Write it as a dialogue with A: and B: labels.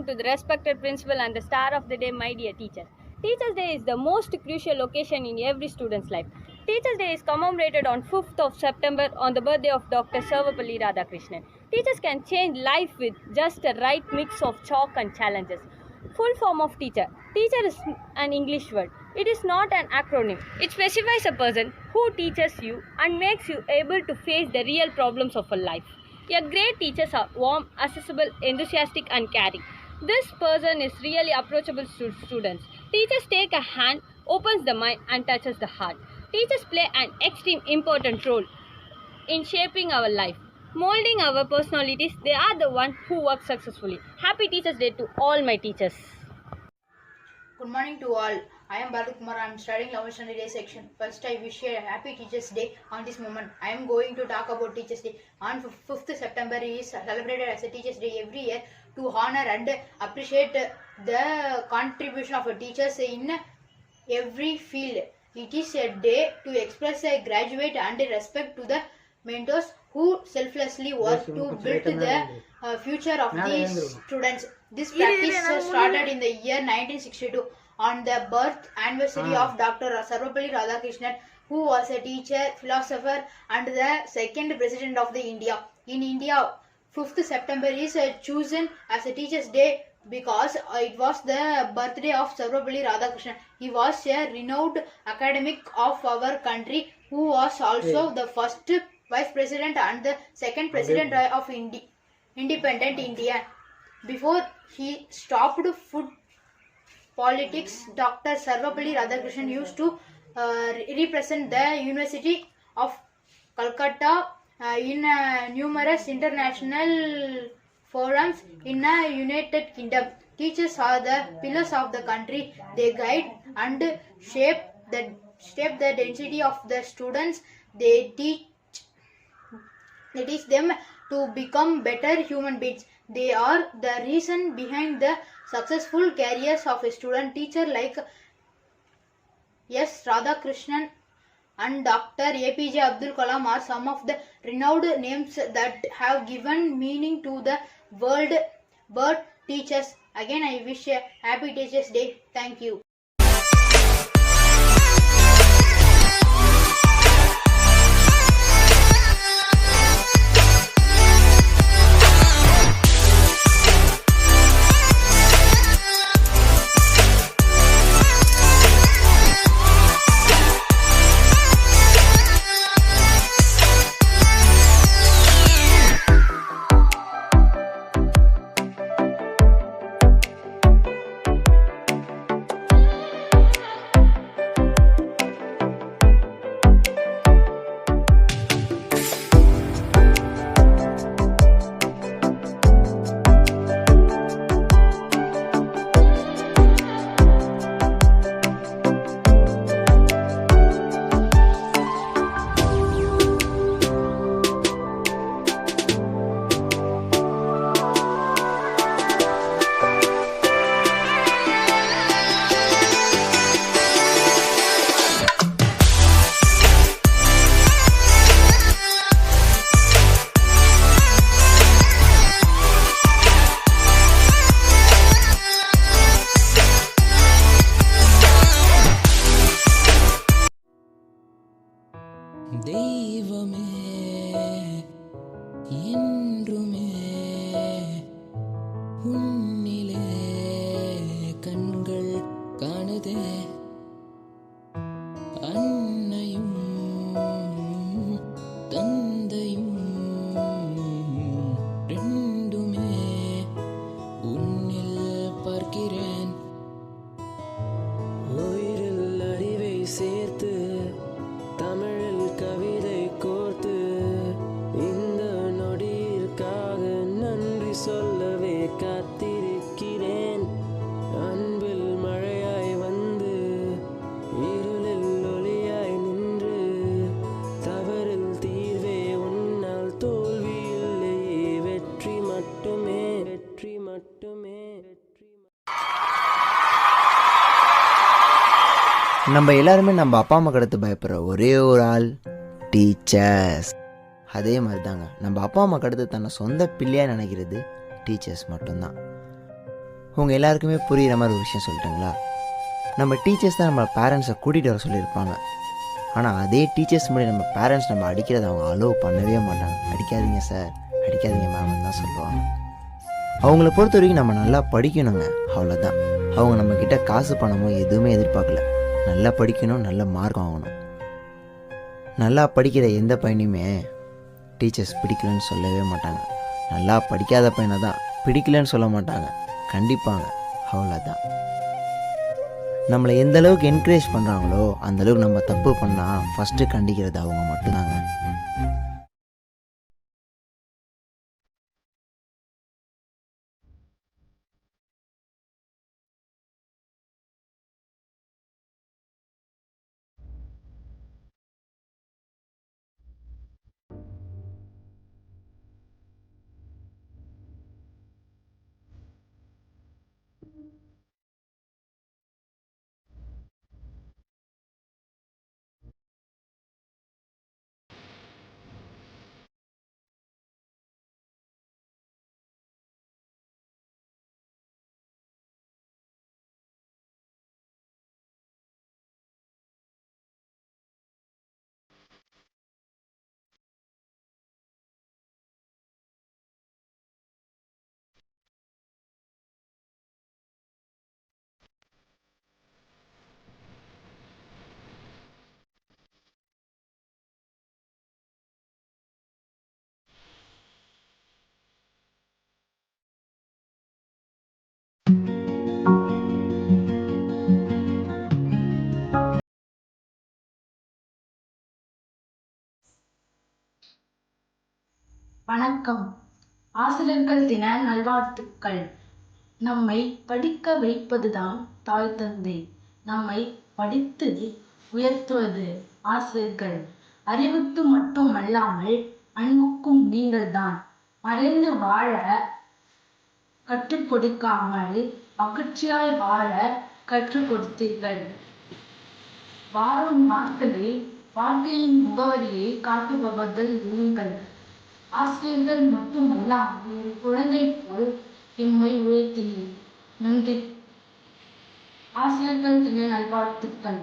A: welcome to the respected principal and the star of the day, my dear teachers. Teachers' Day is the most crucial occasion in every student's life. Teachers' Day is commemorated on 5th of September on the birthday of Dr. Sarvapalli Radhakrishnan. Teachers can change life with just the right mix of chalk and challenges. Full form of teacher. Teacher is an English word. It is not an acronym. It specifies a person who teaches you and makes you able to face the real problems of a life. Your great teachers are warm, accessible, enthusiastic and caring. This person is really approachable to students. Teachers take a hand, opens the mind and touches the heart. Teachers play an extreme important role in shaping our life, molding our personalities. They are the one who work successfully. Happy Teachers Day to all my teachers.
B: Good morning to all. I am Bhargav Kumar. I am studying 11th standard A section. First, I wish you a happy Teachers Day on this moment. I am going to talk about Teachers Day. On 5th September is celebrated as a Teachers Day every year to honor and appreciate the contribution of teachers in every field. It is a day to express a gratitude and respect to the mentors who selflessly work to build the future of these students. This practice started in the year 1962 on the birth anniversary of Dr. Sarvapalli Radhakrishnan, who was a teacher, philosopher and the second president of the India. In India, 5th September is chosen as a Teachers' Day because it was the birthday of Sarvapalli Radhakrishnan. He was a renowned academic of our country who was also the first vice president and the second president of independent India. Before he stopped food politics, Dr. Sarvapalli Radhakrishnan used to represent the University of Calcutta in numerous international forums in the United Kingdom. Teachers are the pillars of the country. They guide and shape the density of the students. They teach them to become better human beings. They are the reason behind the successful careers of a student. Teacher like S. Radhakrishnan and Dr. APJ Abdul Kalam are some of the renowned names that have given meaning to the word teachers. Again, I wish a happy Teachers Day. Thank you.
C: தெய்வமே என்றுமே உன்னிலே கண்கள் காணுதே அன்னையும் தந்தையும் ரெண்டுமே உன்னில் பார்க்கிறேன். உயிரில் அறிவை சேர்த்து தமிழில் கவிதை கோர்த்து இந்த நொடியிற்காக நன்றி சொல்லவே காத்திருக்கிறேன். அன்பில் மழையாய் வந்து இருளில் ஒளியாய் நின்று தவறில் தீர்வே உன்னால் தோல்வி இல்லையே வெற்றி மட்டுமே வெற்றி மட்டுமே வெற்றி.
D: நம்ம எல்லாருமே நம்ம அப்பா அம்மா கடத்து பயப்படுற ஒரே ஒரு ஆள் டீச்சர்ஸ். அதே மாதிரி தாங்க நம்ம அப்பா அம்மா கடத்து தன்னை சொந்த பிள்ளையாக நினைக்கிறது டீச்சர்ஸ் மட்டும்தான். உங்கள் எல்லாருக்குமே புரிகிற மாதிரி ஒரு விஷயம் சொல்லிட்டுங்களா? நம்ம டீச்சர்ஸ் தான் நம்ம பேரண்ட்ஸை கூட்டிகிட்டு வர சொல்லியிருப்பாங்க. ஆனால் அதே டீச்சர்ஸ் முன்னாடி நம்ம பேரண்ட்ஸ் நம்ம அடிக்கிறத அவங்க அலோவ் பண்ணவே மாட்டாங்க. அடிக்காதீங்க சார், அடிக்காதீங்க மேம்னு தான் சொல்லுவாங்க. அவங்கள பொறுத்த வரைக்கும் நம்ம நல்லா படிக்கணுங்க, அவ்வளோதான். அவங்க நம்மக்கிட்ட காசு பணமோ எதுவுமே எதிர்பார்க்கல. நல்லா படிக்கணும், நல்ல மார்க் வாங்கணும். நல்லா படிக்கிற எந்த பையனையுமே டீச்சர்ஸ் பிடிக்கலன்னு சொல்லவே மாட்டாங்க. நல்லா படிக்காத பையனை தான் பிடிக்கலன்னு சொல்ல மாட்டாங்க, கண்டிப்பாங்க, அவ்வளோதான். நம்மளை எந்த அளவுக்கு என்கரேஜ் பண்ணுறாங்களோ அந்தளவுக்கு நம்ம தப்பு பண்ணால் ஃபஸ்ட்டு கண்டிக்கிறது அவங்க மட்டும்தாங்க.
E: வணக்கம். ஆசிரியர்கள் தின நல்வாழ்த்துக்கள். நம்மை படிக்க வைப்பதுதான் தாய் தந்தை. நம்மை படித்து உயர்த்துவது ஆசிரியர்கள். அறிவுக்கு மட்டுமல்லாமல் அன்புக்கும் நீங்கள்தான். மறைந்து வாழ கற்றுக் கொடுக்காமல் மகிழ்ச்சியாய் வாழ கற்றுக் கொடுத்தீர்கள். வாழும் நாட்களில் வாழ்க்கையின் முகவரியை காட்டுபவர்கள் நீங்கள். ஆசிரியர்கள் மட்டுமல்லாமல் குழந்தை போல் எம்மை உயர்த்தினீர். நன்றி. ஆசிரியர்கள் தின நல்வாழ்த்துக்கள்.